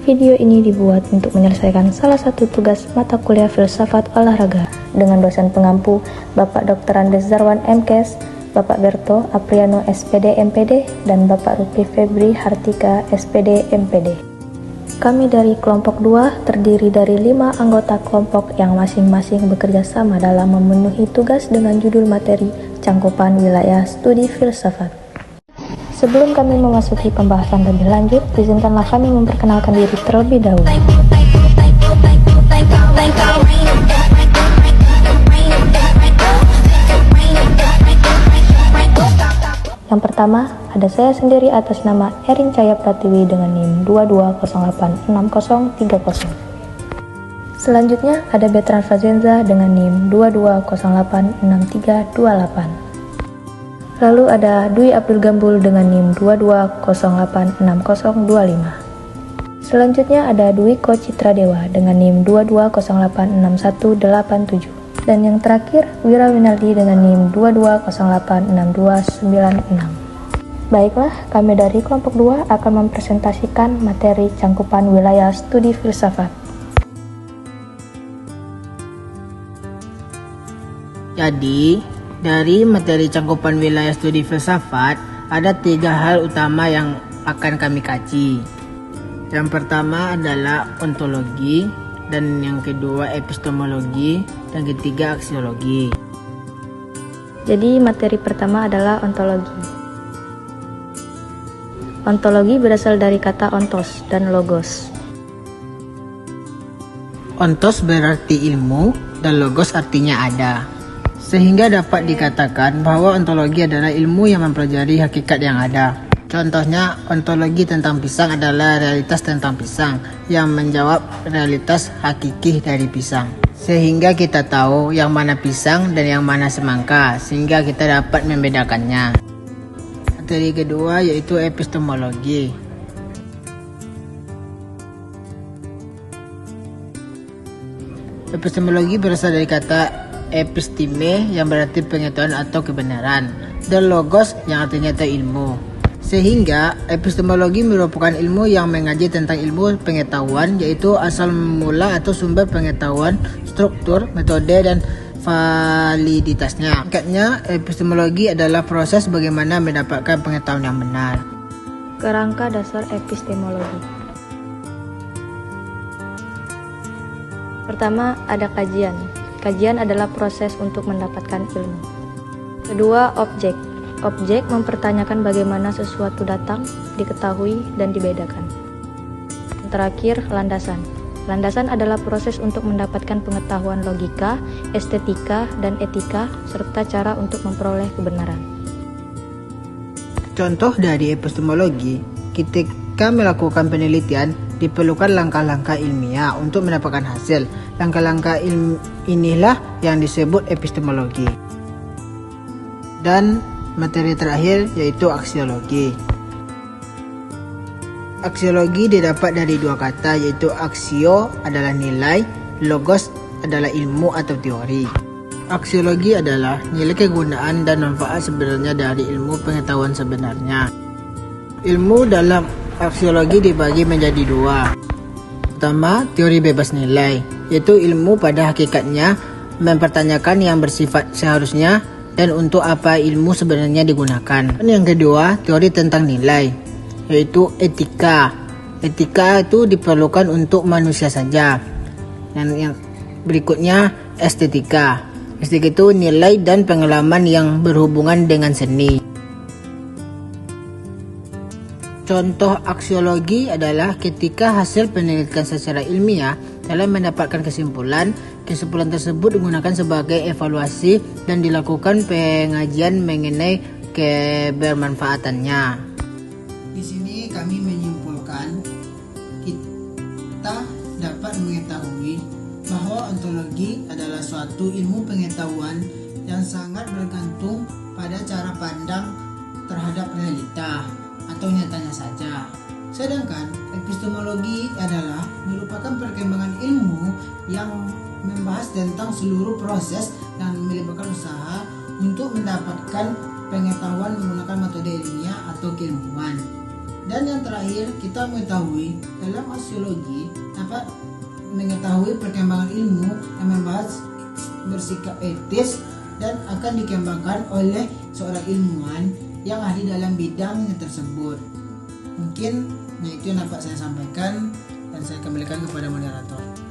Video ini dibuat untuk menyelesaikan salah satu tugas mata kuliah filsafat olahraga dengan dosen pengampu Bapak Dr. Andes Zarwan MKes, Bapak Berto Apriano SPD MPD, dan Bapak Rupi Febri Hartika SPD MPD. Kami dari kelompok 2 terdiri dari 5 anggota kelompok yang masing-masing bekerja sama dalam memenuhi tugas dengan judul materi Cangkupan Wilayah Studi Filsafat. Sebelum kami memasuki pembahasan lebih lanjut, izinkanlah kami memperkenalkan diri terlebih dahulu. Yang pertama, ada saya sendiri atas nama Erin Caya Pratiwi dengan NIM 22086030. Selanjutnya ada Bertrand Fazenza dengan NIM 22086328. Lalu ada Dwi Abdul Gambul dengan NIM 22086025. Selanjutnya ada Dwi Ko Citra Dewa dengan NIM 22086187. Dan yang terakhir, Wira Winaldi dengan NIM 22086296. Baiklah, kami dari kelompok 2 akan mempresentasikan materi Cangkupan Wilayah Studi Filsafat. Jadi, dari materi Cangkupan Wilayah Studi Filsafat, ada 3 hal utama yang akan kami kaji. Yang pertama adalah ontologi, dan yang kedua epistemologi, dan ketiga aksiologi. Jadi materi pertama adalah ontologi. Ontologi berasal dari kata ontos dan logos. Ontos berarti ilmu, dan logos artinya ada. Sehingga dapat dikatakan bahwa ontologi adalah ilmu yang mempelajari hakikat yang ada. Contohnya, ontologi tentang pisang adalah realitas tentang pisang yang menjawab realitas hakiki dari pisang. Sehingga kita tahu yang mana pisang dan yang mana semangka, sehingga kita dapat membedakannya. Materi kedua yaitu epistemologi. Epistemologi berasal dari kata episteme yang berarti pengetahuan atau kebenaran, dan logos yang artinya ilmu. Sehingga epistemologi merupakan ilmu yang mengaji tentang ilmu pengetahuan, yaitu asal mula atau sumber pengetahuan, struktur, metode, dan validitasnya. Singkatnya, epistemologi adalah proses bagaimana mendapatkan pengetahuan yang benar. Kerangka dasar epistemologi. Pertama, ada kajian. Kajian adalah proses untuk mendapatkan ilmu. Kedua, objek. Objek mempertanyakan bagaimana sesuatu datang, diketahui, dan dibedakan. Yang terakhir, landasan. Landasan adalah proses untuk mendapatkan pengetahuan logika, estetika, dan etika, serta cara untuk memperoleh kebenaran. Contoh dari epistemologi, ketika melakukan penelitian, diperlukan langkah-langkah ilmiah untuk mendapatkan hasil. Langkah-langkah inilah yang disebut epistemologi. Dan materi terakhir yaitu aksiologi. Aksiologi didapat dari 2 kata, yaitu aksio adalah nilai, logos adalah ilmu atau teori. Aksiologi adalah nilai kegunaan dan manfaat sebenarnya dari ilmu pengetahuan sebenarnya. Ilmu dalam aksiologi dibagi menjadi 2. Pertama, teori bebas nilai, yaitu ilmu pada hakikatnya mempertanyakan yang bersifat seharusnya dan untuk apa ilmu sebenarnya digunakan. Dan yang kedua, teori tentang nilai, yaitu etika. Etika itu diperlukan untuk manusia saja. Dan yang berikutnya, estetika. Estetika itu nilai dan pengalaman yang berhubungan dengan seni. Contoh aksiologi adalah ketika hasil penelitian secara ilmiah dalam mendapatkan kesimpulan tersebut digunakan sebagai evaluasi dan dilakukan pengajian mengenai kebermanfaatannya. Di sini kami menyimpulkan kita dapat mengetahui bahwa ontologi adalah suatu ilmu pengetahuan yang sangat bergantung pada cara pandang terhadap realita atau nyatanya saja. Sedangkan epistemologi adalah merupakan perkembangan ilmu yang membahas tentang seluruh proses dan melibatkan usaha untuk mendapatkan pengetahuan menggunakan metode ilmiah atau keilmuan. Dan yang terakhir terakhir kita mengetahui dalam aksiologi dapat mengetahui perkembangan ilmu yang membahas bersikap etis dan akan dikembangkan oleh seorang ilmuwan yang ahli dalam bidang tersebut. Mungkin itu yang dapat saya sampaikan dan saya kembalikan kepada moderator.